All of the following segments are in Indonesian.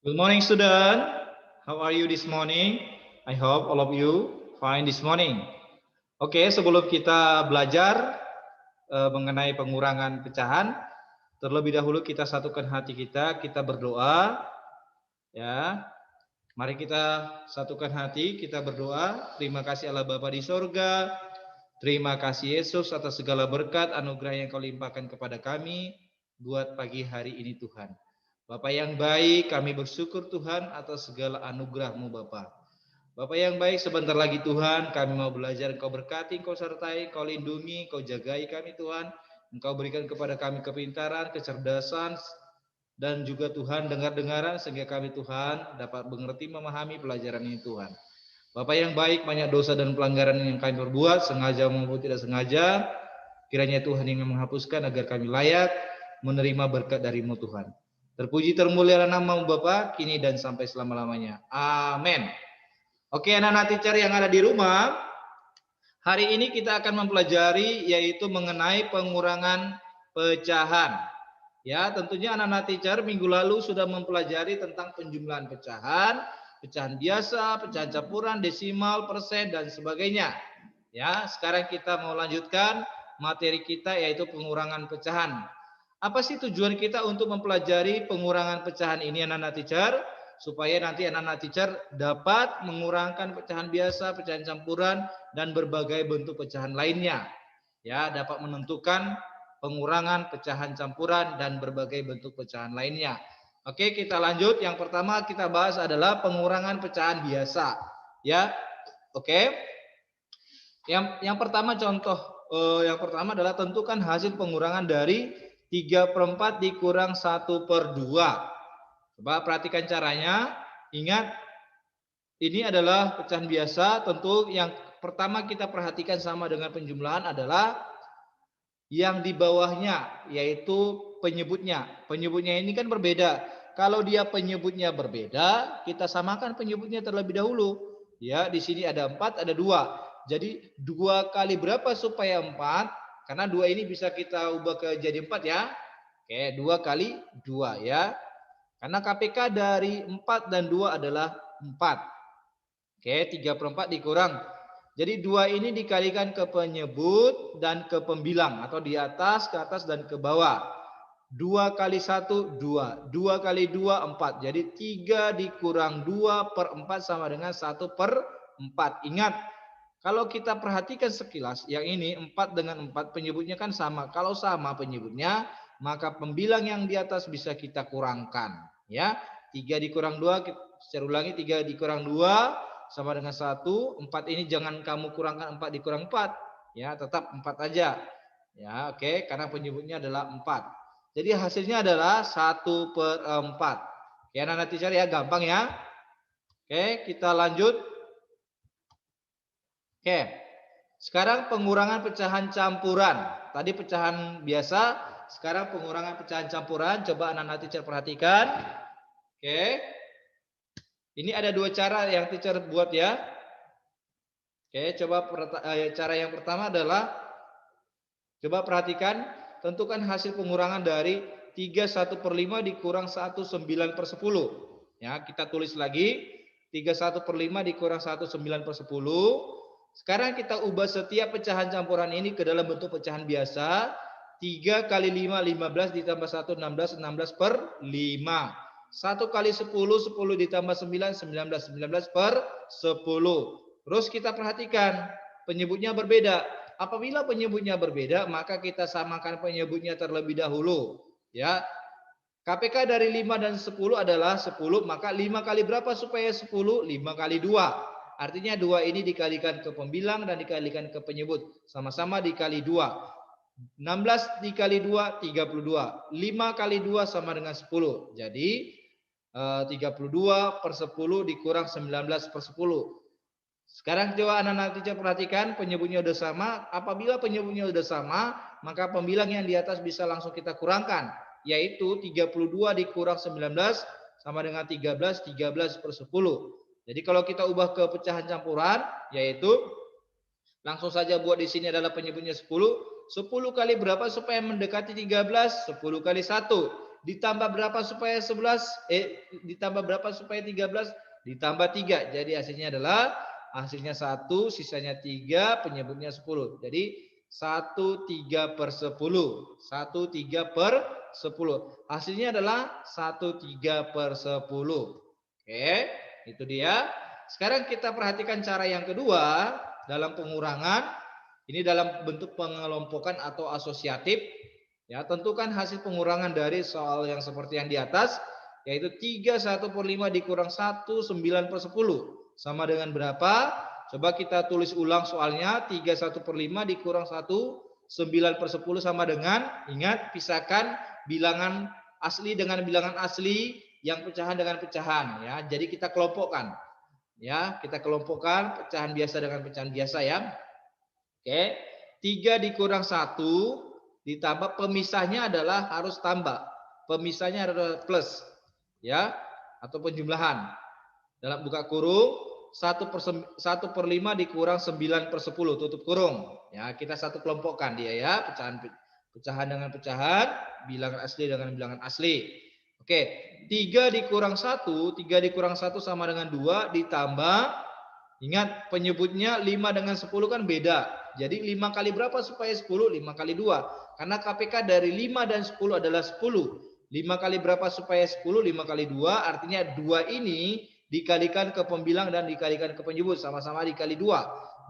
Good morning, student. How are you this morning? I hope all of you fine this morning. Oke, sebelum kita belajar mengenai pengurangan pecahan, terlebih dahulu kita satukan hati kita berdoa. Ya, mari kita satukan hati, kita berdoa. Terima kasih Allah Bapa di sorga. Terima kasih Yesus atas segala berkat anugerah yang Kau limpahkan kepada kami buat pagi hari ini Tuhan. Bapak yang baik, kami bersyukur Tuhan atas segala anugerah-Mu Bapak. Bapak yang baik, sebentar lagi Tuhan, kami mau belajar, Engkau berkati, Engkau sertai, Engkau lindungi, Engkau jagai kami Tuhan. Engkau berikan kepada kami kepintaran, kecerdasan, dan juga Tuhan dengar-dengaran sehingga kami Tuhan dapat mengerti, memahami pelajaran ini Tuhan. Bapak yang baik, banyak dosa dan pelanggaran yang kami perbuat, sengaja maupun tidak sengaja. Kiranya Tuhan yang menghapuskan agar kami layak menerima berkat dari-Mu Tuhan. Terpuji termulialah nama-Mu Bapa, kini dan sampai selama-lamanya. Amin. Oke, anak-anak teacher yang ada di rumah, hari ini kita akan mempelajari yaitu mengenai pengurangan pecahan. Ya, tentunya anak-anak teacher minggu lalu sudah mempelajari tentang penjumlahan pecahan, pecahan biasa, pecahan campuran, desimal, persen, dan sebagainya. Ya, sekarang kita mau lanjutkan materi kita yaitu pengurangan pecahan. Apa sih tujuan kita untuk mempelajari pengurangan pecahan ini anak-anak teacher? Supaya nanti anak-anak teacher dapat mengurangkan pecahan biasa, pecahan campuran, dan berbagai bentuk pecahan lainnya. Ya, dapat menentukan pengurangan pecahan campuran dan berbagai bentuk pecahan lainnya. Oke, kita lanjut. Yang pertama kita bahas adalah pengurangan pecahan biasa. Ya, oke. Yang pertama yang pertama adalah tentukan hasil pengurangan dari 3/4 dikurang 1/2. Coba perhatikan caranya. Ingat, ini adalah pecahan biasa. Tentu yang pertama kita perhatikan sama dengan penjumlahan adalah yang di bawahnya, yaitu penyebutnya. Penyebutnya ini kan berbeda. Kalau dia penyebutnya berbeda, kita samakan penyebutnya terlebih dahulu. Ya, di sini ada 4, ada 2. Jadi 2 kali berapa supaya 4? Karena 2 ini bisa kita ubah ke jadi 4 ya. Oke, 2 kali 2 ya. Karena KPK dari 4 dan 2 adalah 4. Oke, 3/4 dikurang. Jadi 2 ini dikalikan ke penyebut dan ke pembilang. Atau di atas, ke atas, dan ke bawah. 2 kali 1, 2. 2 kali 2, 4. Jadi 3 dikurang 2/4 sama dengan 1/4. Ingat, kalau kita perhatikan sekilas, yang ini 4 dengan 4 penyebutnya kan sama. Kalau sama penyebutnya, maka pembilang yang di atas bisa kita kurangkan. Ya, 3 dikurang 2, saya ulangi, 3 dikurang 2 sama dengan 1. 4 ini jangan kamu kurangkan 4 dikurang 4. Ya, tetap 4 aja. Ya, oke, karena penyebutnya adalah 4. Jadi hasilnya adalah 1/4. Oke, anak-anak teacher ya, gampang ya. Oke, kita lanjut. Oke, sekarang pengurangan pecahan campuran. Tadi pecahan biasa, sekarang pengurangan pecahan campuran. Coba anak-anak teacher perhatikan. Oke, ini ada 2 cara yang teacher buat ya. Oke, coba cara yang pertama adalah, coba perhatikan, tentukan hasil pengurangan dari 3/1/5 dikurang 1/9/10. Ya, kita tulis lagi, 3/1/5 dikurang 1/9/10. Sekarang kita ubah setiap pecahan campuran ini ke dalam bentuk pecahan biasa. 3 kali 5, 15 ditambah 1, 16, 16/5. 1 kali 10, 10 ditambah 9, 19, 19/10. Terus kita perhatikan, penyebutnya berbeda. Apabila penyebutnya berbeda, maka kita samakan penyebutnya terlebih dahulu. Ya, KPK dari 5 dan 10 adalah 10, maka 5 kali berapa supaya 10? 5 kali 2. Artinya 2 ini dikalikan ke pembilang dan dikalikan ke penyebut. Sama-sama dikali 2. 16 dikali 2, 32. 5 kali 2 sama dengan 10. Jadi 32/10 dikurang 19/10. Sekarang coba anak-anak teacher perhatikan, penyebutnya udah sama. Apabila penyebutnya udah sama, maka pembilang yang di atas bisa langsung kita kurangkan. Yaitu 32 dikurang 19 sama dengan 13, 13/10. Jadi kalau kita ubah ke pecahan campuran, yaitu langsung saja buat di sini adalah penyebutnya 10. 10 kali berapa supaya mendekati 13? 10 kali 1. Ditambah berapa supaya 11? Ditambah berapa supaya 13? Ditambah 3. Jadi hasilnya adalah hasilnya 1, sisanya 3, penyebutnya 10. Jadi 1/3/10. 1/3/10. Hasilnya adalah 1/3/10. Oke, itu dia. Sekarang kita perhatikan cara yang kedua dalam pengurangan. Ini dalam bentuk pengelompokan atau asosiatif. Ya, tentukan hasil pengurangan dari soal yang seperti yang di atas, yaitu 3/1/5 dikurang 1/9/10. Sama dengan berapa? Coba kita tulis ulang soalnya. 3/1/5 dikurang 1/9/10 sama dengan, ingat, pisahkan bilangan asli dengan bilangan asli, yang pecahan dengan pecahan. Ya, jadi kita kelompokkan. Ya, kita kelompokkan pecahan biasa dengan pecahan biasa ya. Oke, 3 dikurang 1 ditambah, pemisahnya adalah harus tambah. Pemisahnya adalah plus. Ya, atau penjumlahan. Dalam buka kurung, 1/5 dikurang 9/10 tutup kurung. Ya, kita satu kelompokkan dia ya, pecahan dengan pecahan, bilangan asli dengan bilangan asli. Oke, 3 dikurang 1 sama dengan 2 ditambah, ingat penyebutnya 5 dengan 10 kan beda. Jadi 5 kali berapa supaya 10? 5 kali 2. Karena KPK dari 5 dan 10 adalah 10. 5 kali berapa supaya 10? 5 kali 2, artinya 2 ini dikalikan ke pembilang dan dikalikan ke penyebut. Sama-sama dikali 2.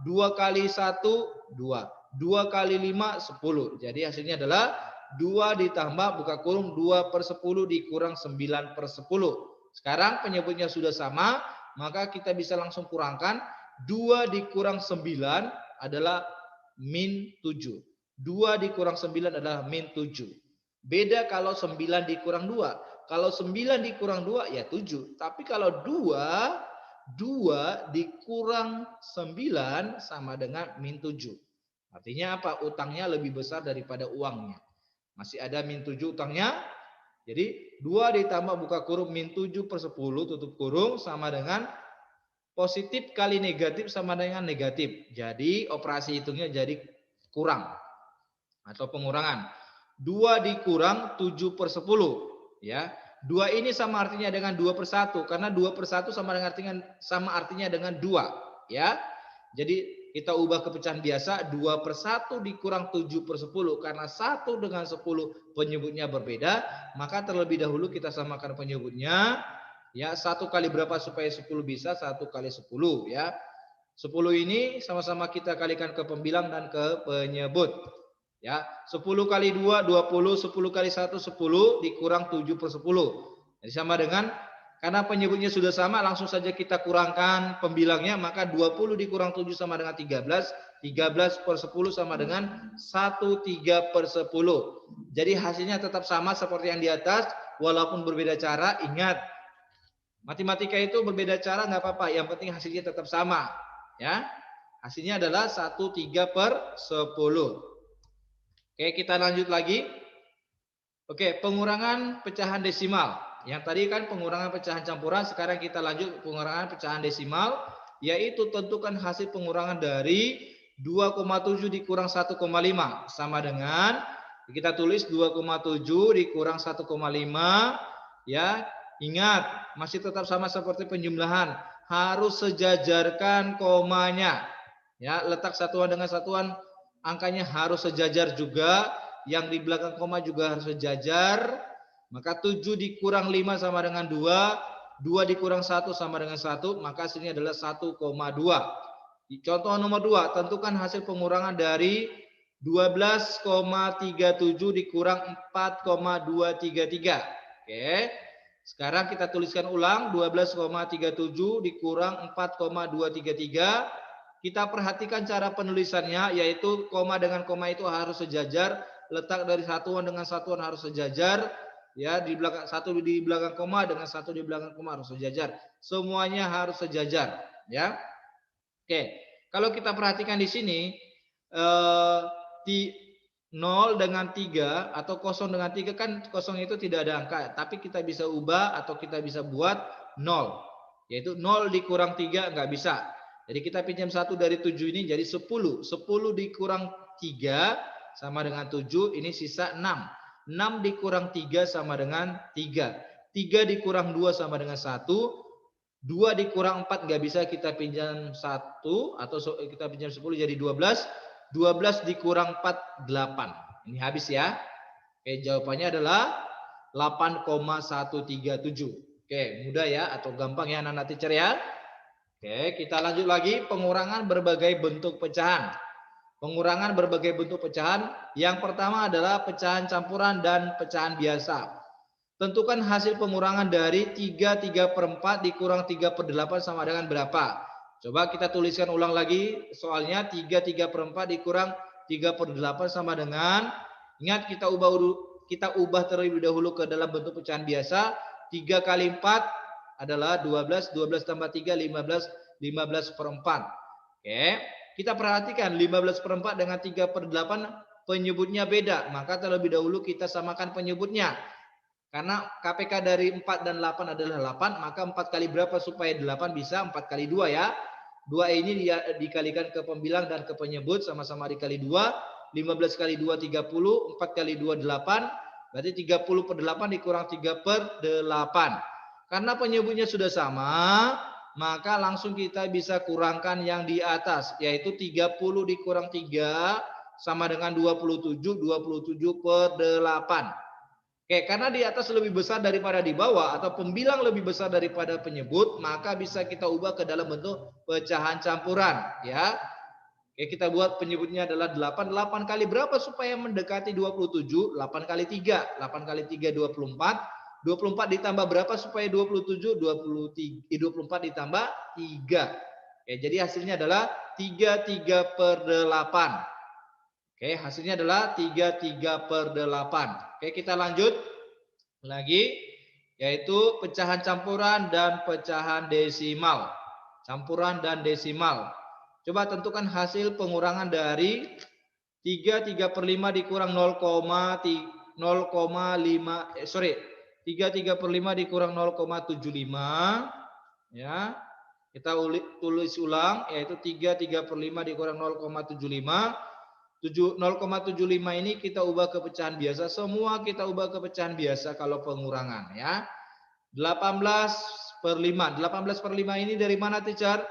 2 kali 1, 2. 2 kali 5, 10. Jadi hasilnya adalah 2 ditambah buka kurung 2/10 dikurang 9/10. Sekarang penyebutnya sudah sama, maka kita bisa langsung kurangkan. 2 dikurang 9 adalah min 7. 2 dikurang 9 adalah min 7. Beda kalau 9 dikurang 2. Kalau 9 dikurang 2 ya 7. Tapi kalau 2 dikurang 9 sama dengan min 7. Artinya apa? Utangnya lebih besar daripada uangnya. Masih ada min 7 utangnya. Jadi 2 ditambah buka kurung min 7/10 tutup kurung sama dengan positif kali negatif sama dengan negatif. Jadi operasi hitungnya jadi kurang atau pengurangan. 2 dikurang 7/10. Ya. 2 ini sama artinya dengan 2/1 karena 2/1 sama artinya dengan 2. Ya. Jadi kita ubah ke pecahan biasa. 2/1 dikurang 7/10 karena 1 dengan 10 penyebutnya berbeda. Maka terlebih dahulu kita samakan penyebutnya. Ya, 1 kali berapa supaya 10 bisa? 1 kali 10 ya. 10 ini sama-sama kita kalikan ke pembilang dan ke penyebut. Ya, 10 kali 2 20, 10 kali 1 10 dikurang 7/10. Jadi sama dengan, karena penyebutnya sudah sama, langsung saja kita kurangkan pembilangnya, maka 20 dikurang 7 sama dengan 13. 13/10 sama dengan 1/3/10. Jadi hasilnya tetap sama seperti yang di atas, walaupun berbeda cara. Ingat, matematika itu berbeda cara nggak apa-apa, yang penting hasilnya tetap sama. Ya, hasilnya adalah 1/3/10. Oke, kita lanjut lagi. Oke, pengurangan pecahan desimal. Yang tadi kan pengurangan pecahan campuran, sekarang kita lanjut pengurangan pecahan desimal, yaitu tentukan hasil pengurangan dari 2,7 dikurang 1,5 sama dengan, kita tulis 2,7 dikurang 1,5 ya. Ingat, masih tetap sama seperti penjumlahan, harus sejajarkan komanya. Ya, letak satuan dengan satuan angkanya harus sejajar juga, yang di belakang koma juga harus sejajar. Maka 7 dikurang 5 sama dengan 2, 2 dikurang 1 sama dengan 1, maka hasilnya adalah 1,2. Contoh nomor 2, tentukan hasil pengurangan dari 12,37 dikurang 4,233. Oke. Sekarang kita tuliskan ulang, 12,37 dikurang 4,233. Kita perhatikan cara penulisannya, yaitu koma dengan koma itu harus sejajar, letak dari satuan dengan satuan harus sejajar, ya, di belakang satu di belakang koma dengan satu di belakang koma harus sejajar. Semuanya harus sejajar, ya. Oke, kalau kita perhatikan di sini 0 dengan 3 atau 0 dengan 3 kan 0 itu tidak ada angka, tapi kita bisa ubah atau kita bisa buat 0, yaitu 0 dikurang 3 nggak bisa. Jadi kita pinjam 1 dari 7 ini jadi 10. 10 dikurang 3 sama dengan 7, ini sisa 6. 6 dikurang 3 sama dengan 3. 3 dikurang 2 sama dengan 1. 2 dikurang 4 nggak bisa, kita pinjam 1 atau kita pinjam 10 jadi 12. 12 dikurang 4, 8. Ini habis ya. Oke, jawabannya adalah 8,137. Oke, mudah ya atau gampang ya anak-anak teacher ya. Oke, kita lanjut lagi pengurangan berbagai bentuk pecahan. Pengurangan berbagai bentuk pecahan. Yang pertama adalah pecahan campuran dan pecahan biasa. Tentukan hasil pengurangan dari 3/4 dikurang 3/8 sama dengan berapa? Coba kita tuliskan ulang lagi soalnya. 3/4 dikurang 3/8 sama dengan, ingat kita ubah terlebih dahulu ke dalam bentuk pecahan biasa. 3 kali 4 adalah 12, 12 tambah 3, 15, 15/4. Oke, kita perhatikan 15/4 dengan 3/8 penyebutnya beda. Maka terlebih dahulu kita samakan penyebutnya. Karena KPK dari 4 dan 8 adalah 8, maka 4 kali berapa supaya 8 bisa? 4 kali 2 ya. 2 ini dikalikan ke pembilang dan ke penyebut, sama-sama dikali 2. 15 kali 2, 30. 4 kali 2, 8. Berarti 30/8 dikurang 3/8. Karena penyebutnya sudah sama, maka langsung kita bisa kurangkan yang di atas, yaitu 30 dikurang 3 sama dengan 27, 27/8. Oke, karena di atas lebih besar daripada di bawah atau pembilang lebih besar daripada penyebut, maka bisa kita ubah ke dalam bentuk pecahan campuran, ya. Oke, kita buat penyebutnya adalah 8. 8 kali berapa supaya mendekati 27? 8 kali 3. 8 kali 3, 24. 24 ditambah berapa supaya 27? 24 ditambah 3. Oke, jadi hasilnya adalah 3/8. Oke, hasilnya adalah 3/8. Oke, kita lanjut lagi, yaitu pecahan campuran dan pecahan desimal. Campuran dan desimal. Coba tentukan hasil pengurangan dari 3/5 dikurang 3/5 dikurang 0,75. Ya, kita tulis ulang, yaitu 3/5 dikurang 0,75. 0,75 ini kita ubah ke pecahan biasa. Semua kita ubah ke pecahan biasa kalau pengurangan ya. 18/5. 18/5 ini dari mana teacher?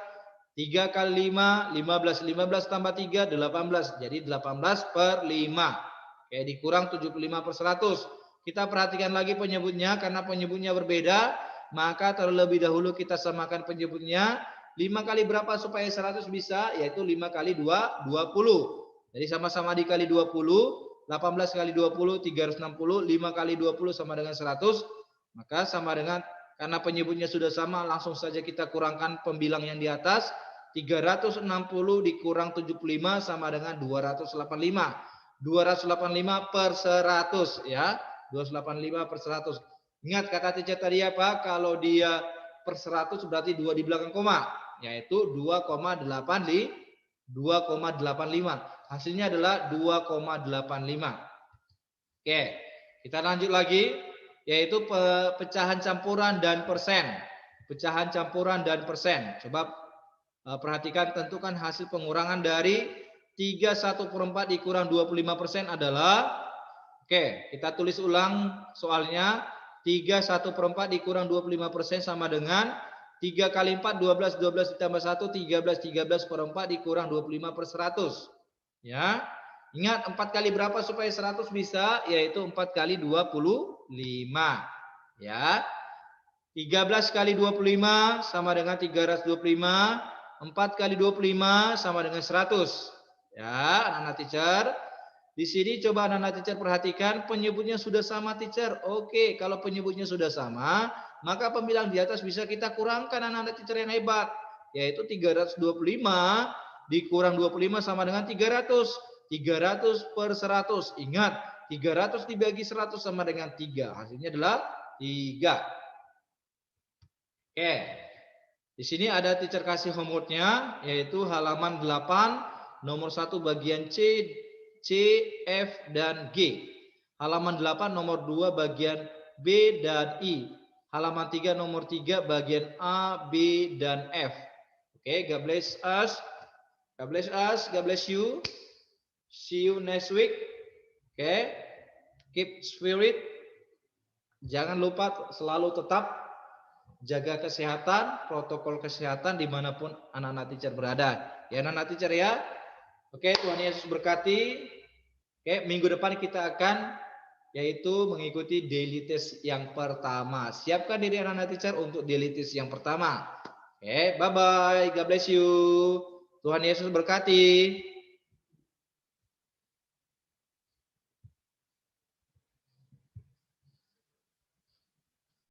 3 kali 5, 15. 15 tambah 3, 18. Jadi 18/5. Oke, dikurang 75/100. Kita perhatikan lagi penyebutnya. Karena penyebutnya berbeda, maka terlebih dahulu kita samakan penyebutnya. 5 kali berapa supaya 100 bisa? Yaitu 5 kali 2, 20. Jadi sama-sama dikali 20. 18 kali 20, 360. 5 kali 20 sama dengan 100. Maka sama dengan, karena penyebutnya sudah sama, langsung saja kita kurangkan pembilang yang di atas. 360 dikurang 75 sama dengan 285. 285/100 ya. 285/100. Ingat kata teacher tadi apa? Kalau dia per 100 berarti 2 di belakang koma, yaitu 2,85. Hasilnya adalah 2,85. Oke, kita lanjut lagi, yaitu pecahan campuran dan persen. Pecahan campuran dan persen. Coba perhatikan, tentukan hasil pengurangan dari 3/1/4 dikurang 25% adalah, oke, kita tulis ulang soalnya. 3/1/4 dikurang 25% sama dengan 3 kali 4, 12. 12 ditambah 1, 13. 13/4 dikurang 25/100. Ya, ingat 4 kali berapa supaya 100 bisa? Yaitu 4 kali 25. Ya, 13 kali 25 sama dengan 325. 4 kali 25 sama dengan 100. Ya, anak-anak teacher. Di sini coba anak-anak teacher perhatikan, penyebutnya sudah sama teacher. Oke, kalau penyebutnya sudah sama, maka pembilang di atas bisa kita kurangkan anak-anak teacher yang hebat. Yaitu 325 dikurang 25 sama dengan 300. 300/100. Ingat, 300 dibagi 100 sama dengan 3. Hasilnya adalah 3. Oke. Di sini ada teacher kasih homeworknya, yaitu halaman 8, nomor 1 bagian C, F, dan G. Halaman 8 nomor 2 bagian B dan I. Halaman 3 nomor 3 bagian A, B, dan F. Oke, God bless us. God bless us. God bless you. See you next week. Oke. keep spirit. Jangan lupa selalu tetap jaga kesehatan, protokol kesehatan dimanapun anak-anak teacher berada. Ya anak-anak teacher ya. Oke, Tuhan Yesus berkati. Oke, minggu depan kita akan yaitu mengikuti daily test yang pertama. Siapkan diri anak-anak teacher untuk daily test yang pertama. Oke, bye-bye. God bless you. Tuhan Yesus berkati.